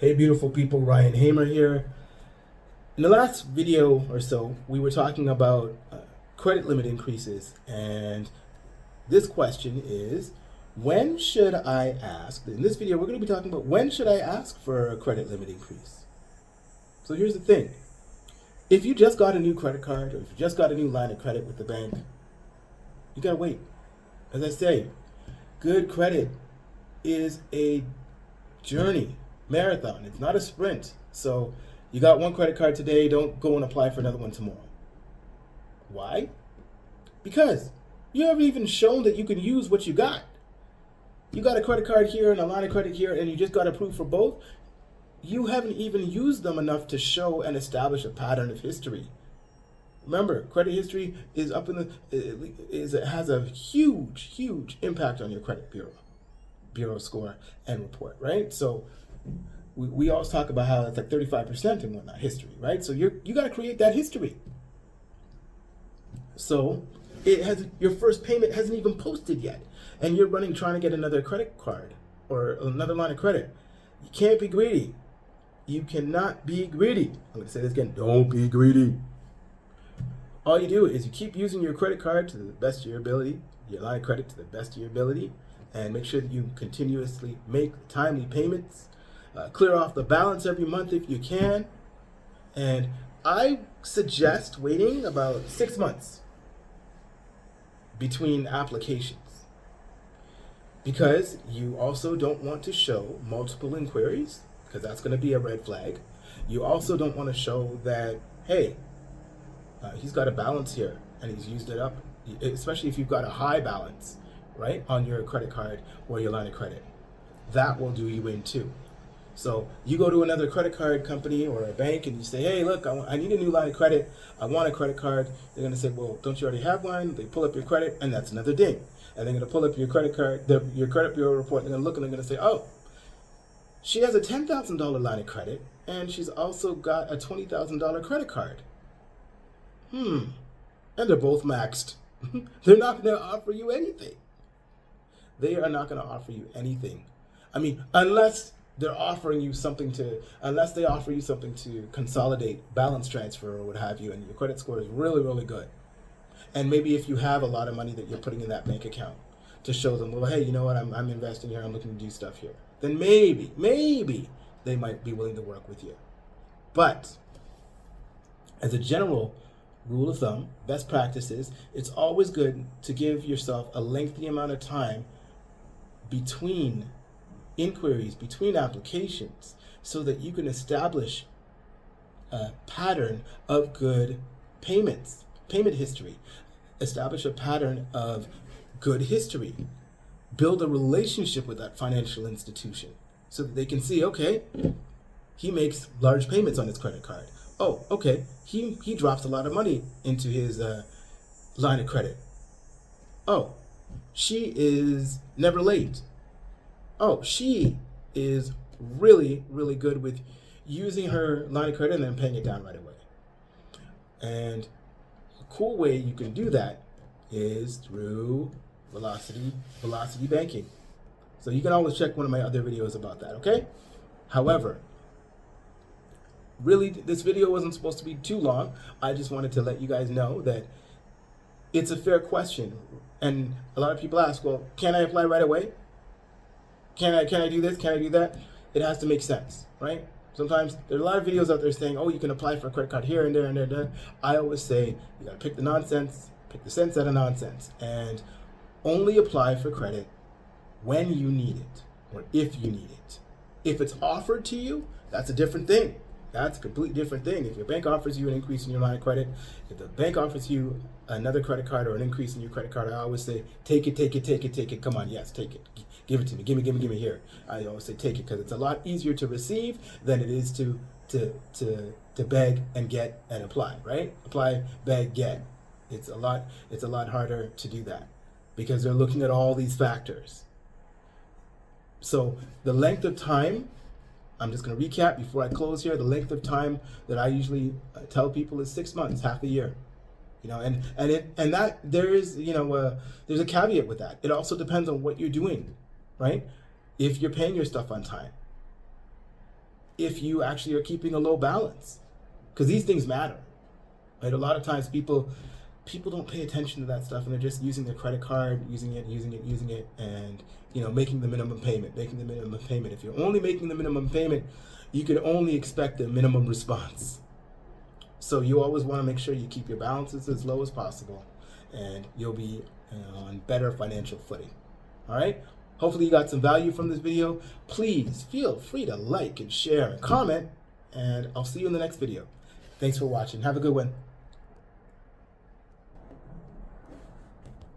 Hey beautiful people, Ryan Hamer here. In the last video or so, we were talking about credit limit increases, and this question is, when should I ask? In this video, we're going to be talking about when should I ask for a credit limit increase. So here's the thing. If you just got a new credit card, or if you just got a new line of credit with the bank, you gotta wait. As I say, good credit is a journey, marathon. It's not a sprint. So you got one credit card today, don't go and apply for another one tomorrow. Why? Because you haven't even shown that you can use what you got. You got a credit card here and a line of credit here, and you just got approved for both. You haven't even used them enough to show and establish a pattern of history. Remember, credit history is up in it has a huge impact on your credit bureau score and report, right? So we always talk about how it's like 35% and whatnot history, right? So you got to create that history. So your first payment hasn't even posted yet, and you're trying to get another credit card or another line of credit. You can't be greedy. You cannot be greedy. I'm going to say this again. Don't be greedy. All you do is you keep using your credit card to the best of your ability, your line of credit to the best of your ability, and make sure that you continuously make timely payments. Clear off the balance every month if you can. And I suggest waiting about 6 months between applications, because you also don't want to show multiple inquiries, because that's going to be a red flag. You also don't want to show that, hey, he's got a balance here and he's used it up, especially if you've got a high balance, right, on your credit card or your line of credit. That will do you in too. So you go to another credit card company or a bank and you say, hey, look, I need a new line of credit. I want a credit card. They're going to say, well, don't you already have one? They pull up your credit, and that's another ding. And they're going to pull up your credit card, your credit bureau report. They're going to look and they're going to say, oh, she has a $10,000 line of credit, and she's also got a $20,000 credit card. And they're both maxed. They're not going to offer you anything. They are not going to offer you anything. I mean, unless they offer you something to consolidate balance transfer or what have you, and your credit score is really good. And maybe if you have a lot of money that you're putting in that bank account to show them, well, hey, you know what, I'm investing here, I'm looking to do stuff here, then maybe they might be willing to work with you. But as a general rule of thumb, best practices, it's always good to give yourself a lengthy amount of time between inquiries, between applications, so that you can establish a pattern of good payment history, establish a pattern of good history, build a relationship with that financial institution so that they can see, okay, he makes large payments on his credit card. Oh, okay, he drops a lot of money into his line of credit. Oh, she is never late. Oh, she is really good with using her line of credit and then paying it down right away. And a cool way you can do that is through velocity banking. So you can always check one of my other videos about that, okay? However, really, this video wasn't supposed to be too long. I just wanted to let you guys know that it's a fair question. And a lot of people ask, well, can I apply right away? Can I do this? Can I do that? It has to make sense, right? Sometimes there are a lot of videos out there saying, oh, you can apply for a credit card here and there and there and there. I always say, you gotta pick the nonsense, pick the sense out of nonsense, and only apply for credit when you need it, or if you need it. If it's offered to you, that's a different thing. That's a completely different thing. If your bank offers you an increase in your line of credit, if the bank offers you another credit card or an increase in your credit card, I always say, take it. Come on, yes, take it. Give it to me. Give me here. I always say take it, because it's a lot easier to receive than it is to beg and get and apply, right? Apply, beg, get. It's a lot harder to do that because they're looking at all these factors. So the length of time, I'm just going to recap before I close here. The length of time that I usually tell people is 6 months, half a year. And that there's a caveat with that. It also depends on what you're doing, right? If you're paying your stuff on time, if you actually are keeping a low balance, because these things matter, right? A lot of times people don't pay attention to that stuff, and they're just using their credit card, using it, and making the minimum payment. If you're only making the minimum payment, you can only expect a minimum response. So you always want to make sure you keep your balances as low as possible, and you'll be on better financial footing. All right? Hopefully you got some value from this video. Please feel free to like and share and comment, and I'll see you in the next video. Thanks for watching. Have a good one.